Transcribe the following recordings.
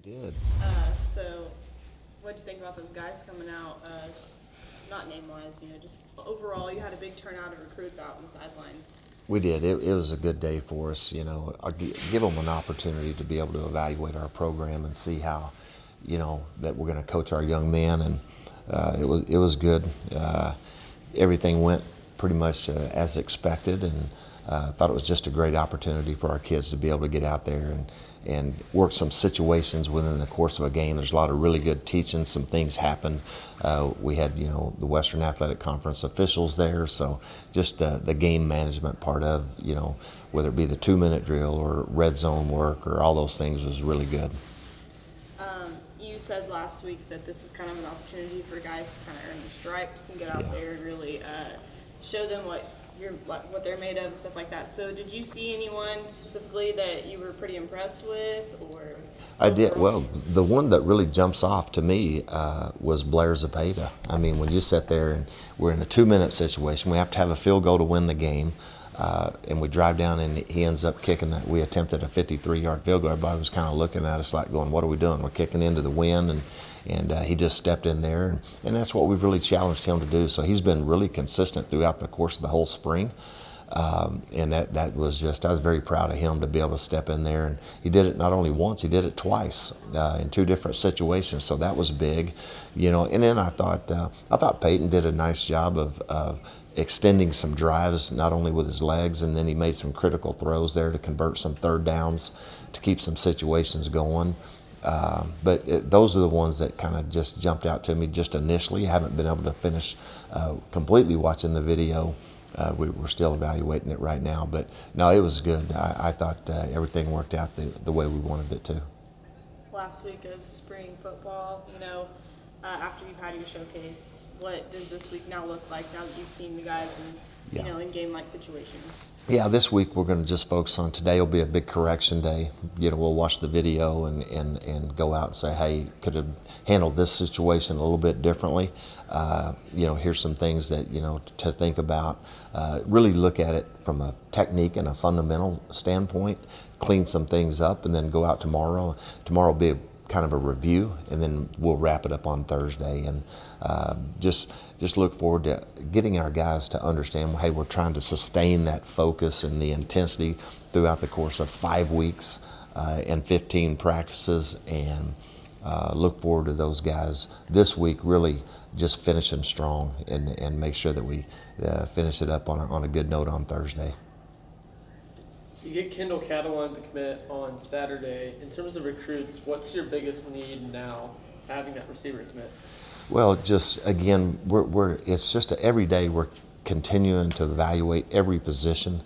did. So what'd you think about those guys coming out? Just not name-wise, just overall, you had a big turnout of recruits out on the sidelines. We did. It was a good day for us. I'll give them an opportunity to be able to evaluate our program and see how, that we're going to coach our young men. And it was good. Everything went pretty much as expected, and thought it was just a great opportunity for our kids to be able to get out there and work some situations within the course of a game. There's a lot of really good teaching. Some things happened. We had, the Western Athletic Conference officials there, so just the game management part of, whether it be the 2-minute drill or red zone work or all those things was really good. You said last week that this was kind of an opportunity for guys to kind of earn their stripes and get out Yeah. there and really show them what they're made of and stuff like that. So did you see anyone specifically that you were pretty impressed with, or? I did. Well, the one that really jumps off to me was Blair Zepeda. I mean, when you sit there and we're in a 2-minute situation, we have to have a field goal to win the game, and we drive down and he ends up kicking that. We attempted a 53-yard field goal. Everybody was kind of looking at us like going, what are we doing? We're kicking into the wind, and he just stepped in there, and that's what we've really challenged him to do. So he's been really consistent throughout the course of the whole spring. And that was I was very proud of him to be able to step in there. And he did it not only once, he did it twice in 2 different situations. So that was big, And then I thought Peyton did a nice job of extending some drives, not only with his legs, and then he made some critical throws there to convert some third downs to keep some situations going. But those are the ones that kind of just jumped out to me just initially. I haven't been able to finish completely watching the video. We're still evaluating it right now, but no, it was good. I thought everything worked out the way we wanted it to. Last week of spring football, after you've had your showcase, what does this week now look like now that you've seen the guys in game-like situations? Yeah, this week we're going to just focus on today. Will be a big correction day. We'll watch the video and go out and say, hey, could have handled this situation a little bit differently. Here's some things that, to think about. Really look at it from a technique and a fundamental standpoint, clean some things up, and then go out tomorrow. Tomorrow will be kind of a review, and then we'll wrap it up on Thursday. And just look forward to getting our guys to understand, hey, we're trying to sustain that focus and the intensity throughout the course of 5 weeks and 15 practices, and look forward to those guys this week really just finishing strong and make sure that we finish it up on a good note on Thursday. So you get Kendall Catalan to commit on Saturday. In terms of recruits, what's your biggest need now, having that receiver commit? Well, just again, it's just every day we're continuing to evaluate every position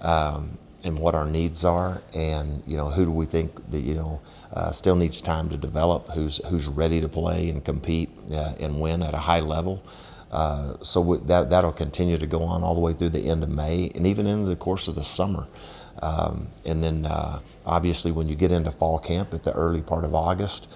and what our needs are, and who do we think that still needs time to develop, who's ready to play and compete and win at a high level. So that'll continue to go on all the way through the end of May and even into the course of the summer. And then obviously when you get into fall camp at the early part of August,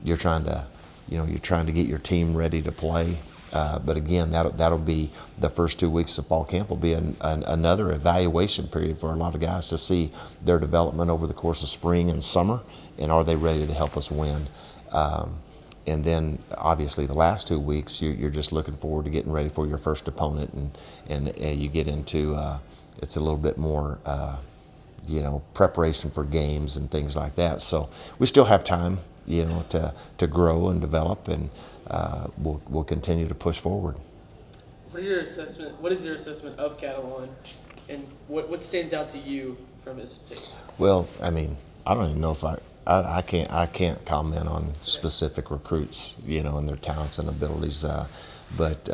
you're trying to get your team ready to play. But again, that'll be the first 2 weeks of fall camp will be another evaluation period for a lot of guys to see their development over the course of spring and summer, and are they ready to help us win. And then obviously the last 2 weeks, you're just looking forward to getting ready for your first opponent, and you get into it's a little bit more preparation for games and things like that. So we still have time to grow and develop, and we'll continue to push forward. What is your assessment of Catalan, and what stands out to you from his tape? Well, I mean, I don't even know if I can't comment on specific recruits, and their talents and abilities, but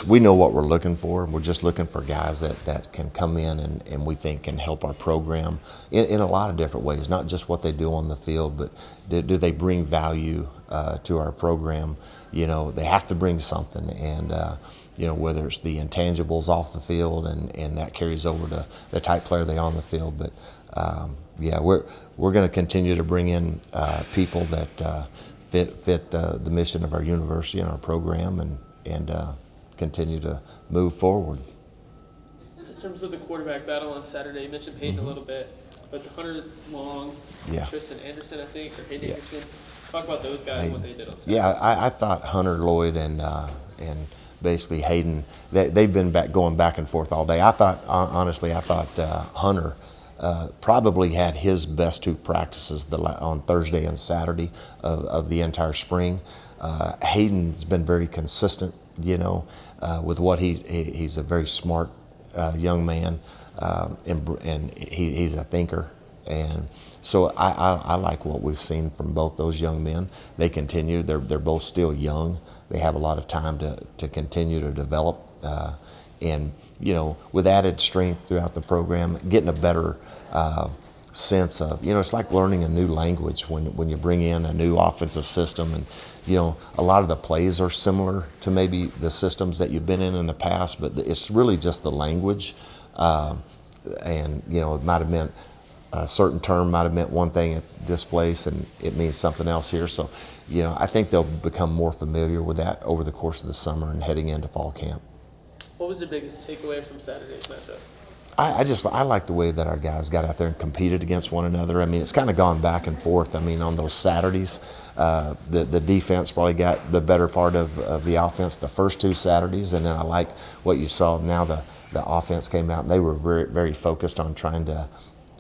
we know what we're looking for. We're just looking for guys that can come in and we think can help our program in a lot of different ways, not just what they do on the field, but do they bring value to our program? They have to bring something, and whether it's the intangibles off the field and that carries over to the type player they are on the field. But we're going to continue to bring in people that fit the mission of our university and our program, and continue to move forward. In terms of the quarterback battle on Saturday, you mentioned Peyton a little bit, but Hunter Long, Yeah. Tristan Anderson, I think, or Hayden Yeah. Anderson. Talk about those guys and what they did on Saturday. Yeah, I thought Hunter Lloyd and basically Hayden, they've been going back and forth all day. I thought, honestly, Hunter probably had his best two practices on Thursday and Saturday of the entire spring. Hayden's been very consistent, with what he's a very smart young man, and he's a thinker. And so I like what we've seen from both those young men. They continue. They're both still young. They have a lot of time to continue to develop. And with added strength throughout the program, getting a better sense of, it's like learning a new language when you bring in a new offensive system. And a lot of the plays are similar to maybe the systems that you've been in the past, but it's really just the language. And it might have meant a certain term might have meant one thing at this place and it means something else here. So, I think they'll become more familiar with that over the course of the summer and heading into fall camp. What was your biggest takeaway from Saturday's matchup? I like the way that our guys got out there and competed against one another. I mean, it's kind of gone back and forth. I mean, on those Saturdays, the defense probably got the better part of the offense the first two Saturdays, and then I like what you saw now. The offense came out and they were very, very focused on trying to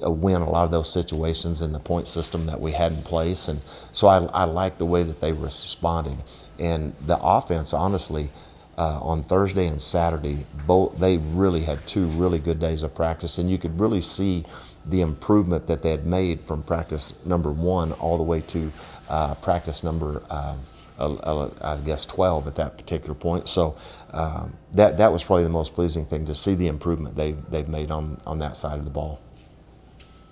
win a lot of those situations in the point system that we had in place. And so I like the way that they responded. And the offense, honestly, on Thursday and Saturday, they really had two really good days of practice, and you could really see the improvement that they had made from practice number 1 all the way to practice number, I guess, 12 at that particular point. So that was probably the most pleasing thing, to see the improvement they've made on that side of the ball.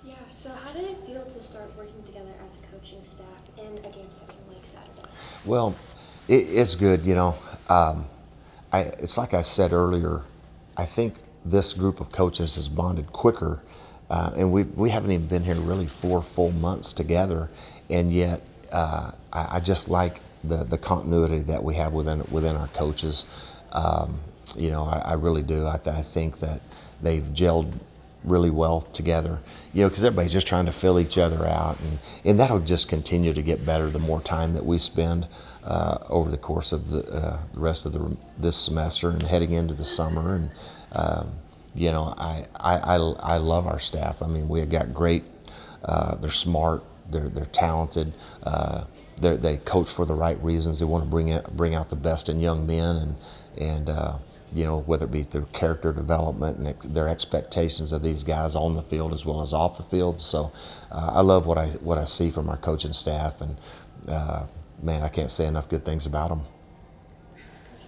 Yeah, so how did it feel to start working together as a coaching staff in a game setting like Saturday? Well, it's good, it's like I said earlier, I think this group of coaches has bonded quicker, and we haven't even been here really 4 full months together, and yet I just like the continuity that we have within our coaches. I really do. I think that they've gelled really well together, because everybody's just trying to fill each other out, and that'll just continue to get better the more time that we spend over the course of the rest of this semester and heading into the summer. And I love our staff. I mean, we got great. They're smart. They're talented. They coach for the right reasons. They want to bring out the best in young men, and whether it be through character development and their expectations of these guys on the field as well as off the field. So I love what I see from our coaching staff, and man, I can't say enough good things about them.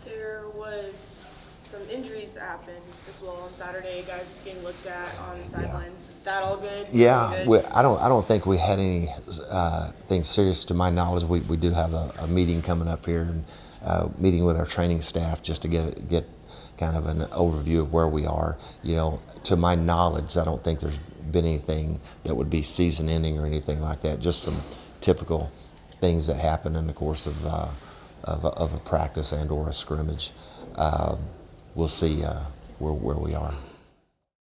There was some injuries that happened as well on Saturday. Guys getting looked at on the sidelines. Is that all good? Yeah, Good? I don't think we had any thing serious to my knowledge. We do have a meeting coming up here, and meeting with our training staff just to get kind of an overview of where we are. To my knowledge, I don't think there's been anything that would be season ending or anything like that. Just some typical things that happen in the course of a practice and or a scrimmage. We'll see where we are.